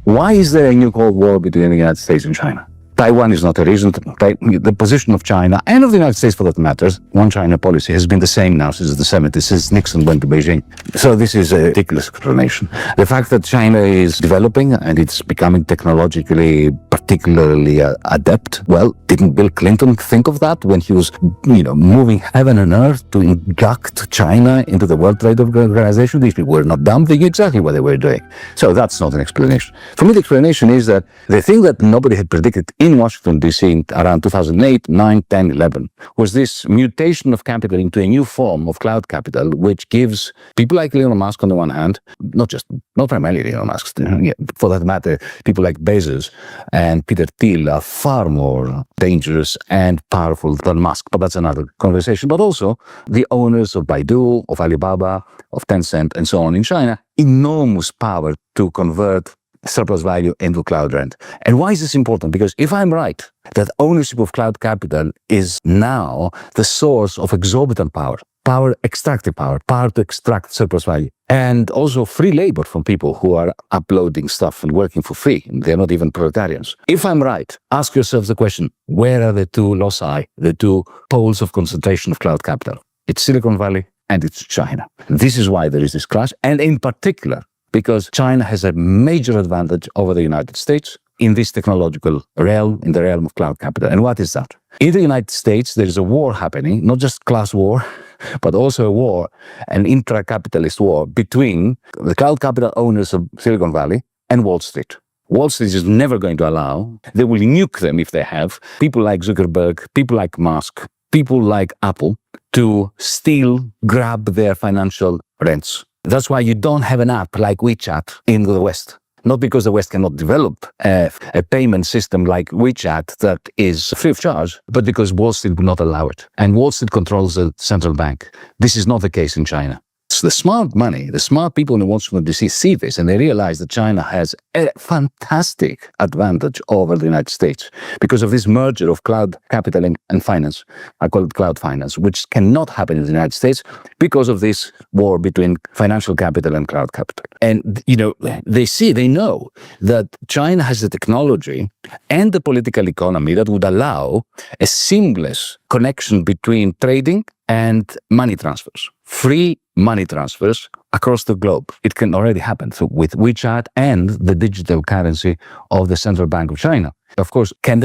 Why is there a new Cold War between the United States and China? Taiwan is not a reason. The position of China and of the United States, for that matter, one China policy has been the same now since the 70s, since Nixon went to Beijing. So this is a ridiculous explanation. The fact that China is developing and it's becoming technologically particularly adept, well, didn't Bill Clinton think of that when he was, moving heaven and earth to induct China into the World Trade Organization? These people were not dumb. They knew exactly what they were doing. So that's not an explanation. For me, the explanation is that the thing that nobody had predicted in Washington, D.C. around 2008, 9, 10, 11, was this mutation of capital into a new form of cloud capital, which gives people like Elon Musk on the one hand, not primarily Elon Musk, for that matter, people like Bezos and Peter Thiel are far more dangerous and powerful than Musk, but that's another conversation. But also the owners of Baidu, of Alibaba, of Tencent, and so on in China, enormous power to convert surplus value into cloud rent. And why is this important? Because if I'm right, that ownership of cloud capital is now the source of exorbitant power, extractive power to extract surplus value, and also free labor from people who are uploading stuff and working for free. They're not even proletarians. If I'm right, ask yourself the question, where are the two loci, the two poles of concentration of cloud capital? It's Silicon Valley and it's China. This is why there is this clash, and in particular, because China has a major advantage over the United States in this technological realm, in the realm of cloud capital. And what is that? In the United States, there is a war happening, not just class war, but also a war, an intra-capitalist war between the cloud capital owners of Silicon Valley and Wall Street. Wall Street is never going to allow, they will nuke them if they have, people like Zuckerberg, people like Musk, people like Apple, to steal, grab their financial rents. That's why you don't have an app like WeChat in the West. Not because the West cannot develop a payment system like WeChat that is free of charge, but because Wall Street will not allow it. And Wall Street controls the central bank. This is not the case in China. So the smart money, the smart people in Washington, D.C. see this, and they realize that China has a fantastic advantage over the United States because of this merger of cloud capital and finance. I call it cloud finance, which cannot happen in the United States because of this war between financial capital and cloud capital. And, they know that China has the technology and the political economy that would allow a seamless connection between trading and money transfers, free money transfers across the globe. It can already happen with WeChat and the digital currency of the Central Bank of China. Of course, would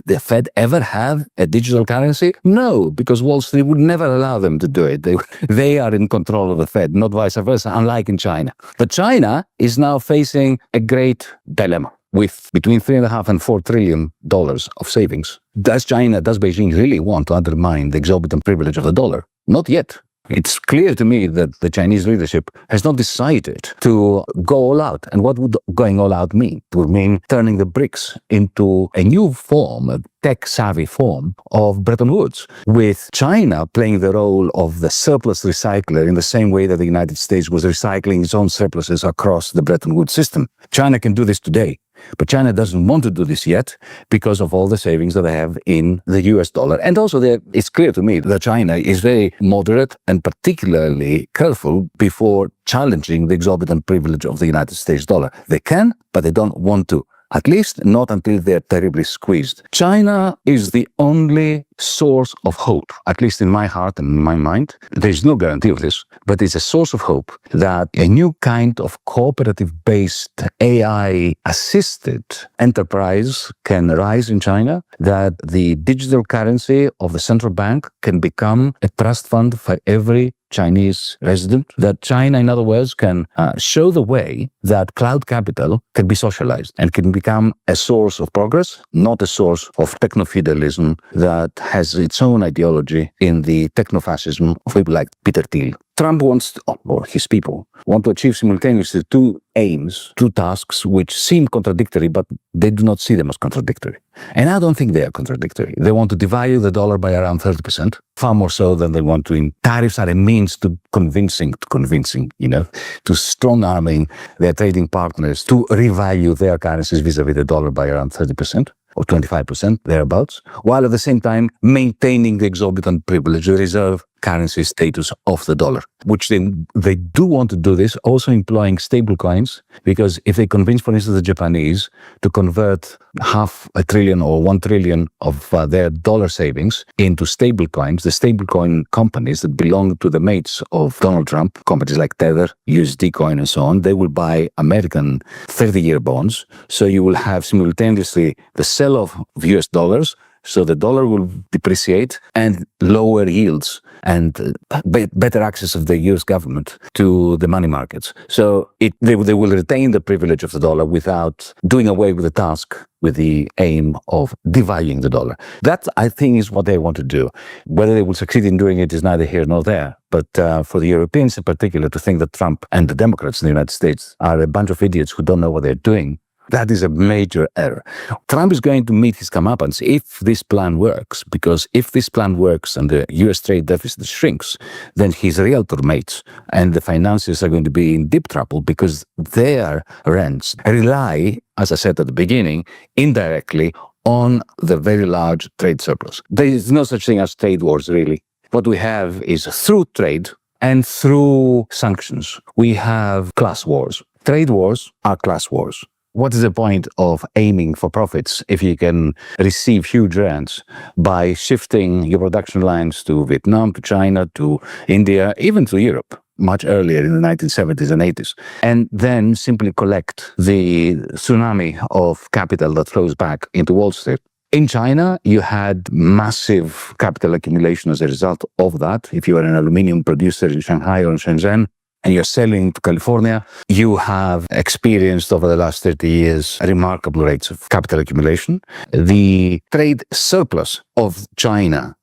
the Fed ever have a digital currency? No, because Wall Street would never allow them to do it. They are in control of the Fed, not vice versa, unlike in China. But China is now facing a great dilemma with between $3.5 and $4 trillion of savings. Does Beijing really want to undermine the exorbitant privilege of the dollar? Not yet. It's clear to me that the Chinese leadership has not decided to go all out. And what would going all out mean? It would mean turning the BRICS into a new form, a tech-savvy form of Bretton Woods, with China playing the role of the surplus recycler in the same way that the United States was recycling its own surpluses across the Bretton Woods system. China can do this today. But China doesn't want to do this yet because of all the savings that they have in the US dollar. And also, it's clear to me that China is very moderate and particularly careful before challenging the exorbitant privilege of the United States dollar. They can, but they don't want to. At least not until they're terribly squeezed. China is the only source of hope, at least in my heart and in my mind. There's no guarantee of this, but it's a source of hope that a new kind of cooperative-based AI-assisted enterprise can rise in China, that the digital currency of the central bank can become a trust fund for every Chinese resident, that China, in other words, can show the way that cloud capital can be socialized and can become a source of progress, not a source of techno-feudalism that has its own ideology in the techno-fascism of people like Peter Thiel. Trump wants, or his people, want to achieve simultaneously two aims, two tasks which seem contradictory, but they do not see them as contradictory. And I don't think they are contradictory. They want to devalue the dollar by around 30%, far more so than they want to. Tariffs are a means to convincing, to strong-arming their trading partners to revalue their currencies vis-a-vis the dollar by around 30%. Or 25%, thereabouts, while at the same time maintaining the exorbitant privilege, the reserve currency status of the dollar, which they do want to do this also employing stable coins, because if they convince, for instance, the Japanese to convert $500 billion or $1 trillion of their dollar savings into stable coins, the stable coin companies that belong to the mates of Donald Trump, companies like Tether, USD Coin and so on, they will buy American 30-year bonds. So you will have simultaneously the sell-off of US dollars, so the dollar will depreciate, and lower yields and better access of the US government to the money markets. So they will retain the privilege of the dollar without doing away with the task with the aim of devaluing the dollar. That, I think, is what they want to do. Whether they will succeed in doing it is neither here nor there. But for the Europeans in particular to think that Trump and the Democrats in the United States are a bunch of idiots who don't know what they're doing, that is a major error. Trump is going to meet his comeuppance if this plan works, because if this plan works and the US trade deficit shrinks, then his realtor mates and the financiers are going to be in deep trouble, because their rents rely, as I said at the beginning, indirectly on the very large trade surplus. There is no such thing as trade wars, really. What we have is through trade and through sanctions, we have class wars. Trade wars are class wars. What is the point of aiming for profits if you can receive huge rents by shifting your production lines to Vietnam, to China, to India, even to Europe, much earlier in the 1970s and 80s, and then simply collect the tsunami of capital that flows back into Wall Street? In China, you had massive capital accumulation as a result of that. If you are an aluminum producer in Shanghai or in Shenzhen, and you're selling to California, you have experienced over the last 30 years remarkable rates of capital accumulation. The trade surplus of China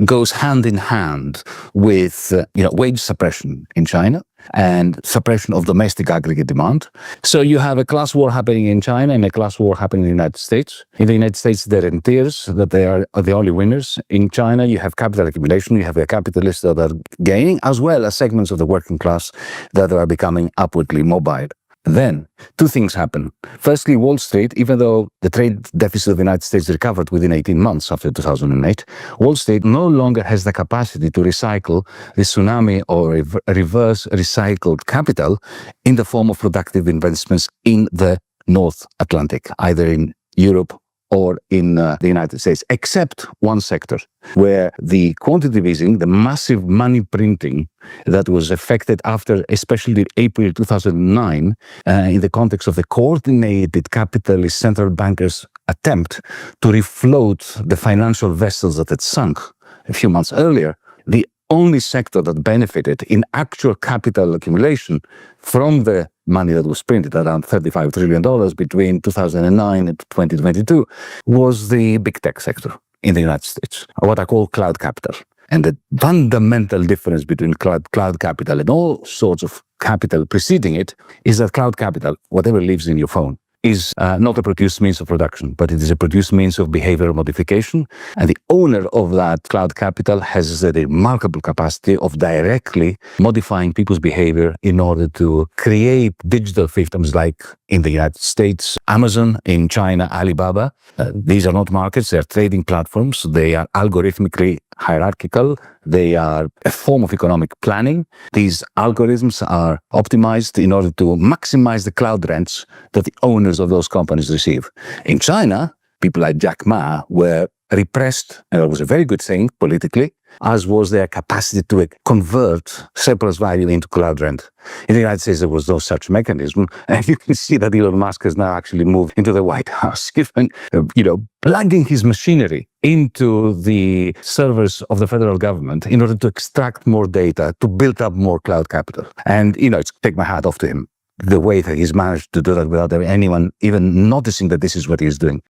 goes hand in hand with wage suppression in China and suppression of domestic aggregate demand. So you have a class war happening in China and a class war happening in the United States. In the United States, they're in tears that they are the only winners. In China, you have capital accumulation, you have the capitalists that are gaining, as well as segments of the working class that are becoming upwardly mobile. Then, two things happen. Firstly, Wall Street, even though the trade deficit of the United States recovered within 18 months after 2008, Wall Street no longer has the capacity to recycle the tsunami or reverse recycled capital in the form of productive investments in the North Atlantic, either in Europe or in the United States, except one sector where the quantitative easing, the massive money printing that was effected after especially April 2009 in the context of the coordinated capitalist central bankers' attempt to refloat the financial vessels that had sunk a few months earlier, the only sector that benefited in actual capital accumulation from the money that was printed, around $35 trillion between 2009 and 2022, was the big tech sector in the United States, or what I call cloud capital. And the fundamental difference between cloud capital and all sorts of capital preceding it is that cloud capital, whatever lives in your phone, is not a produced means of production, but it is a produced means of behavioral modification. And the owner of that cloud capital has a remarkable capacity of directly modifying people's behavior in order to create digital fiefdoms, like in the United States, Amazon, in China, Alibaba. These are not markets, they are trading platforms. They are algorithmically hierarchical. They are a form of economic planning. These algorithms are optimized in order to maximize the cloud rents that the owners of those companies receive. In China, people like Jack Ma were repressed, and it was a very good thing politically, as was their capacity to convert surplus value into cloud rent. In the United States, there was no such mechanism, and you can see that Elon Musk has now actually moved into the White House, given, plugging his machinery into the servers of the federal government in order to extract more data, to build up more cloud capital. And, take my hat off to him, the way that he's managed to do that without anyone even noticing that this is what he's doing.